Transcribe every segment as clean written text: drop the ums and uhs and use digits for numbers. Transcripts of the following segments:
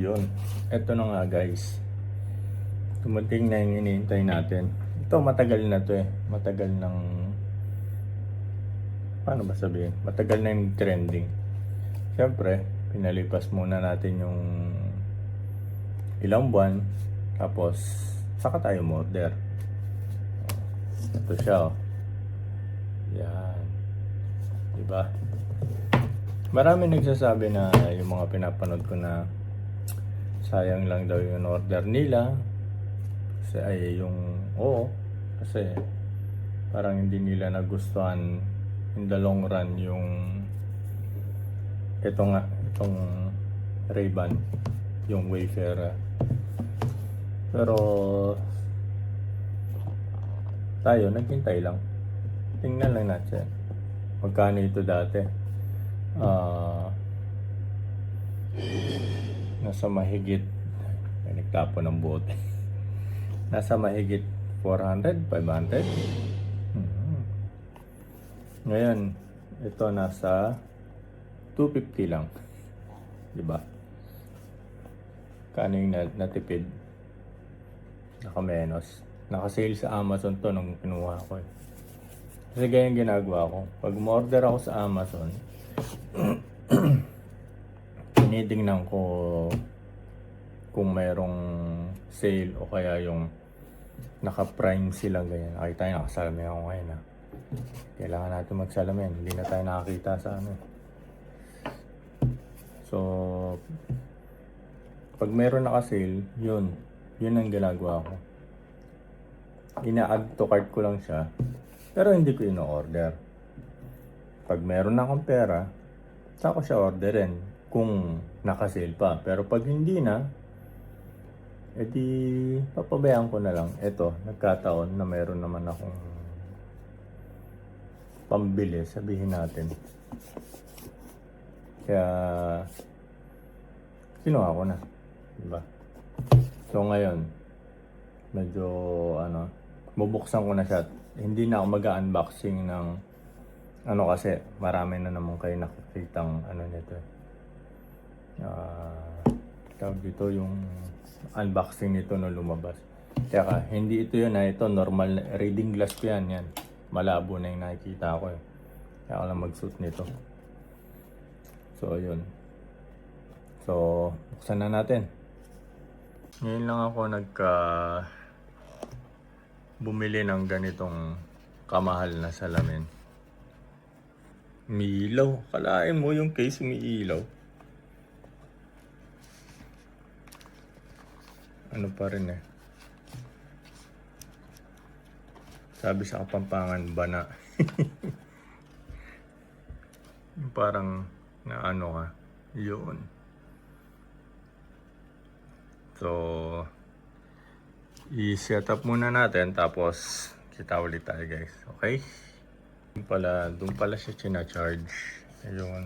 yun. Ito na nga guys. Tumating na yung iniintay natin. Ito matagal na to eh. Matagal ng... Paano ba sabihin? Matagal na yung trending. Siyempre, pinalipas muna natin yung ilang buwan. Tapos, saka tayo order. Ito siya oh. Yan. Diba? Marami nagsasabi na yung mga pinapanood ko na sayang lang daw yung order nila. Kasi ay yung kasi parang hindi nila nagustuhan in the long run yung itong Ray-Ban, yung Wayfarer. Pero tayo naghintay lang. Tingnan lang natin magkano ito dati. Nasa mahigit nagtapo ng bote. Nasa mahigit 400, 500. Ngayon, ito nasa 250 lang. Diba? Kano yung natipid? Nakamenos. Nakasale sa Amazon to nung kinuha ko eh. Kasi ganyan ginagawa ko. Pag umorder ako sa Amazon, tinitingnan ko kung mayroong sale o kaya yung naka-prime sila ganyan. Nakita nyo, nakasalamin ako ngayon ha. Kailangan natin magsalamin. Hindi na tayo nakakita sa ano. So, pag mayroon naka-sale, yun ang ginagawa ko. Ina-add to cart ko lang siya. Pero hindi ko ino-order. Pag meron na akong pera, saka ko siya orderin kung naka-sale pa. Pero pag hindi na, edi papabayaan ko na lang. Ito, nagkataon na meron naman akong pambili, sabihin natin. Kaya kinuha ko na, diba? So ngayon, medyo bubuksan ko na siya. Hindi na ako mag-unboxing ng kasi marami na naman kayo nakikitang nito eh. Tawag dito yung unboxing nito na lumabas. Kaya hindi ito yun ito normal reading glass ko yan. Malabo na yung nakikita ko eh. Kaya ako lang mag-suit nito. So yun. So buksan na natin. Ngayon lang ako bumili ng ganitong kamahal na salamin. Umiilaw. Kalain mo yung case umiilaw. Ano pa rin eh. Sabi sa Kapampangan, bana. Parang ka. Yun. So, i-set up muna natin tapos kita ulit tayo guys. Okay? Doon pala siya charge. Ayun.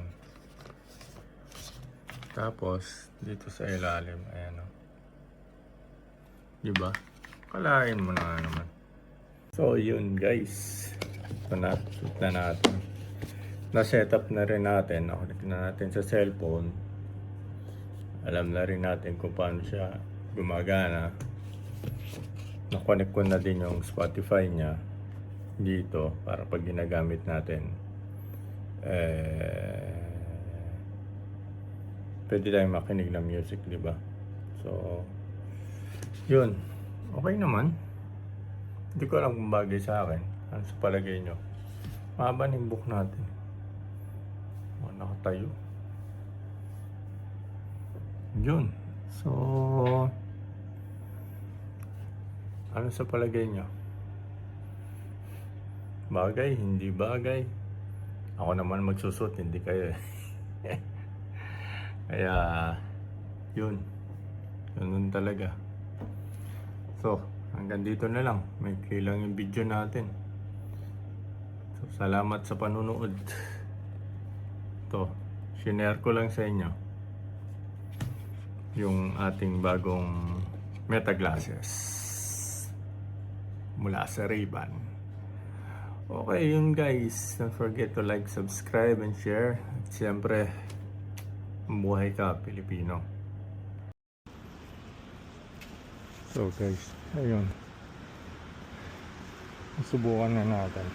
Tapos, dito sa ilalim. Ayan o. Diba? Kalain mo na naman. So, yun guys. Ito na natin. Na-set up na rin natin. Nakunik na natin sa cellphone. Alam na rin natin kung paano siya gumagana. Nakunik ko na din yung Spotify niya dito para pag ginagamit natin pwede tayong makinig ng music, diba? So, yun. Okay naman. Hindi ko alam kung bagay sa akin. Ano sa palagay nyo? Mahaba na yung book natin. Nakatayo. Yun. So, ano sa palagay nyo? Bagay? Hindi bagay? Ako naman magsusot, hindi kayo. Kaya, yun. Ganun talaga. So, hanggang dito na lang. May lang yung video natin. So, salamat sa panunood. To, shinare ko lang sa inyo yung ating bagong Meta Glasses mula sa Ray-Ban. Okay, yun guys. Don't forget to like, subscribe, and share. At siyempre, buhay ka, Pilipino. So guys, ayun. Subukan na natin.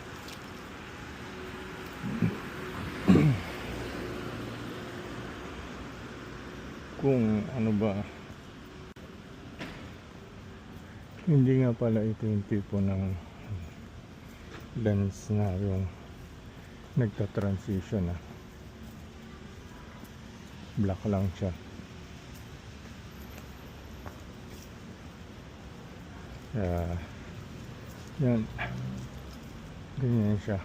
Kung ano ba, hindi nga pala ito yung tipo ng lens na yung nagta-transition na black lang siya. Yan, ganyan siya.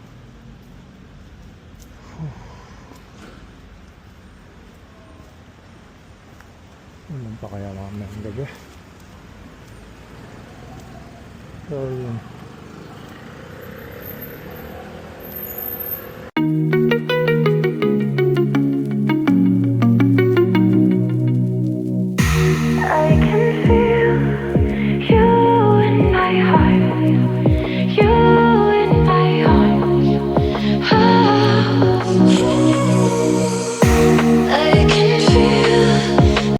Walang pa kaya mamayang gabi. So yun.